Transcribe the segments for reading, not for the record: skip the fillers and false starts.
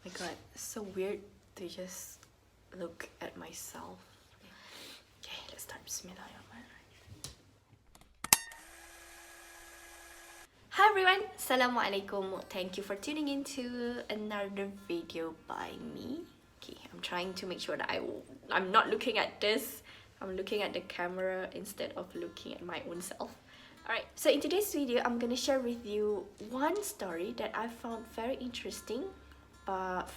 My god, it's so weird to just look at myself. Okay, let's start. Bismillahirrahmanirrahim. Hi everyone, Assalamualaikum. Thank you for tuning in to another video by me. Okay, I'm trying to make sure that I'm not looking at this. I'm looking at the camera instead of looking at my own self. Alright, so in today's video, I'm gonna share with you one story that I found very interesting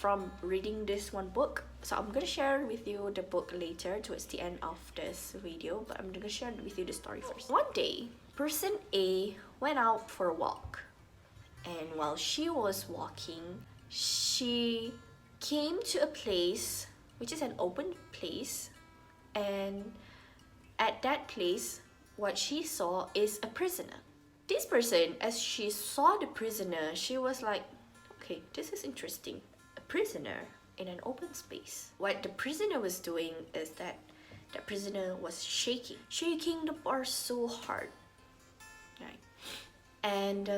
from reading this one book. So I'm gonna share with you the book later towards the end of this video, but I'm gonna share with you the story first. One day, person A went out for a walk, and while she was walking, she came to a place which is an open place, and at that place what she saw is a prisoner. This person, as she saw the prisoner, she was like, okay, this is interesting. A prisoner in an open space. What the prisoner was doing is that the prisoner was shaking the bar so hard, right? And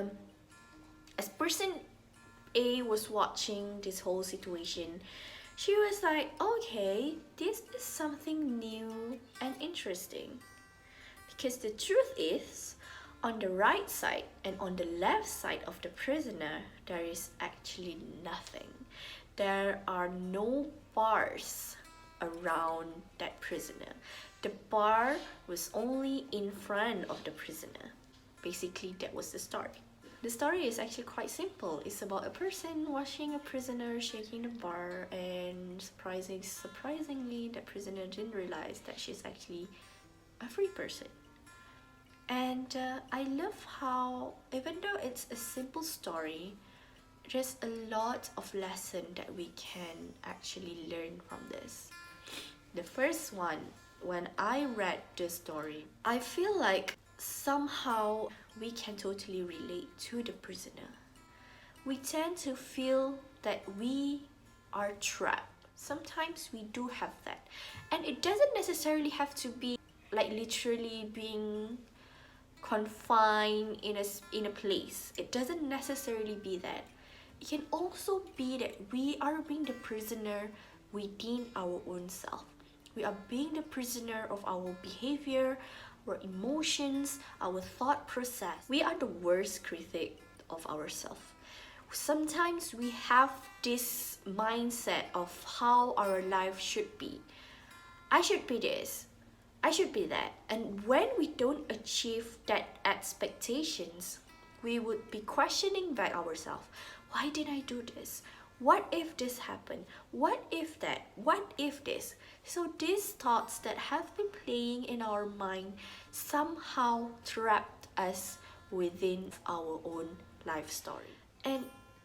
as person A was watching this whole situation, she was like, okay, this is something new and interesting. Because the truth is, on the right side and on the left side of the prisoner, there is actually nothing. There are no bars around that prisoner. The bar was only in front of the prisoner. Basically, that was the story. The story is actually quite simple. It's about a person watching a prisoner shaking the bar, and surprisingly, the prisoner didn't realize that she's actually a free person. And I love how, even though it's a simple story, there's a lot of lesson that we can actually learn from this. The first one, when I read the story, I feel like somehow we can totally relate to the prisoner. We tend to feel that we are trapped. Sometimes we do have that. And it doesn't necessarily have to be like literally being confined in a place. It doesn't necessarily be that. It can also be that we are being the prisoner within our own self. We are being the prisoner of our behavior, our emotions, our thought process. We are the worst critic of ourselves. Sometimes we have this mindset of how our life should be. I should be this, I should be that. And when we don't achieve that expectations, we would be questioning back ourselves. Why did I do this? What if this happened? What if that? What if this? So these thoughts that have been playing in our mind somehow trapped us within our own life story. And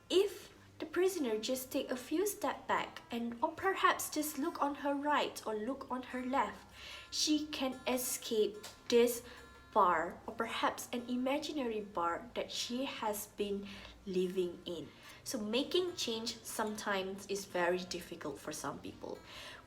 if the prisoner just take a few steps back and or perhaps just look on her right or look on her left, she can escape this bar or perhaps an imaginary bar that she has been living in. So making change sometimes is very difficult for some people.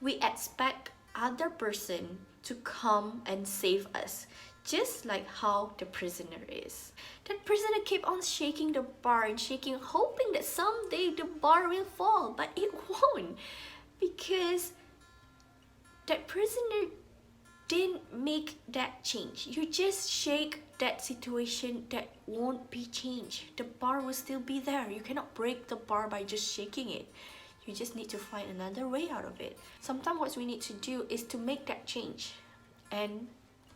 We expect other person to come and save us, just like how the prisoner is. That prisoner kept on shaking the bar and shaking, hoping that someday the bar will fall, but it won't, because that prisoner didn't make that change. You just shake that situation, that won't be changed. The bar will still be there. You cannot break the bar by just shaking it. You just need to find another way out of it. Sometimes what we need to do is to make that change. And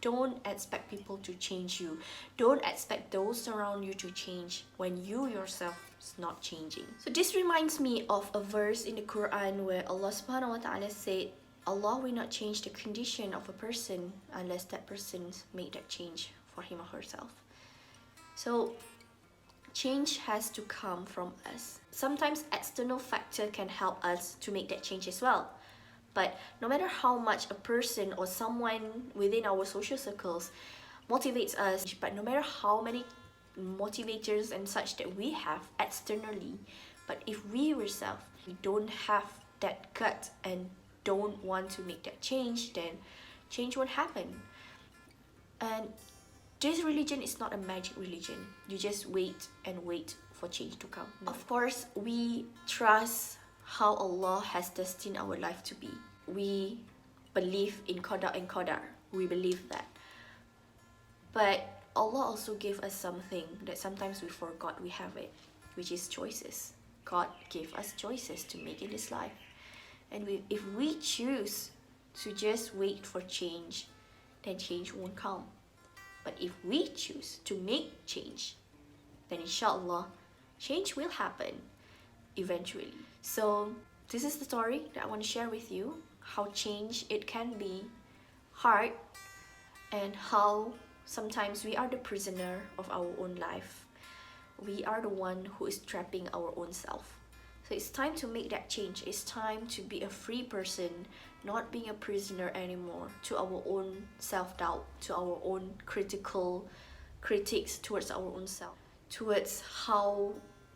don't expect people to change you. Don't expect those around you to change when you yourself is not changing. So this reminds me of a verse in the Quran where Allah subhanahu wa ta'ala said, Allah will not change the condition of a person unless that person made that change for him or herself. So change has to come from us. Sometimes external factor can help us to make that change as well. But no matter how much a person or someone within our social circles motivates us, but no matter how many motivators and such that we have externally, but if we ourselves, we don't have that gut and don't want to make that change, then change won't happen. And this religion is not a magic religion. You just wait and wait for change to come. Of course, we trust how Allah has destined our life to be. We believe in qada and qadar. We believe that. But Allah also gave us something that sometimes we forgot we have it, which is choices. God gave us choices to make in this life. And if we choose to just wait for change, then change won't come. But if we choose to make change, then inshallah, change will happen eventually. So this is the story that I want to share with you, how change, it can be hard, and how sometimes we are the prisoner of our own life. We are the one who is trapping our own self. So it's time to make that change. It's time to be a free person, not being a prisoner anymore to our own self-doubt, to our own critics towards our own self, towards how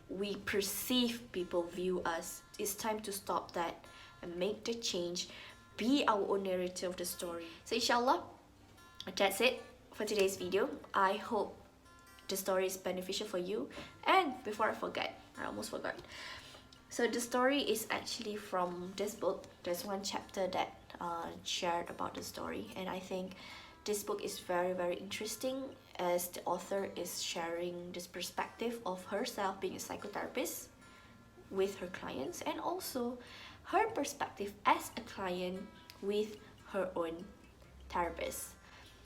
we perceive people view us. It's time to stop that and make the change, be our own narrator of the story. So inshallah, that's it for today's video. I hope the story is beneficial for you. And before I forget, I almost forgot. So the story is actually from this book. There's one chapter that shared about the story, and I think this book is very, very interesting as the author is sharing this perspective of herself being a psychotherapist with her clients, and also her perspective as a client with her own therapist.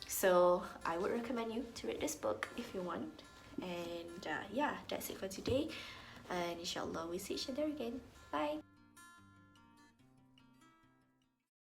So I would recommend you to read this book if you want. And yeah, that's it for today, and inshallah we'll see each other again. Bye.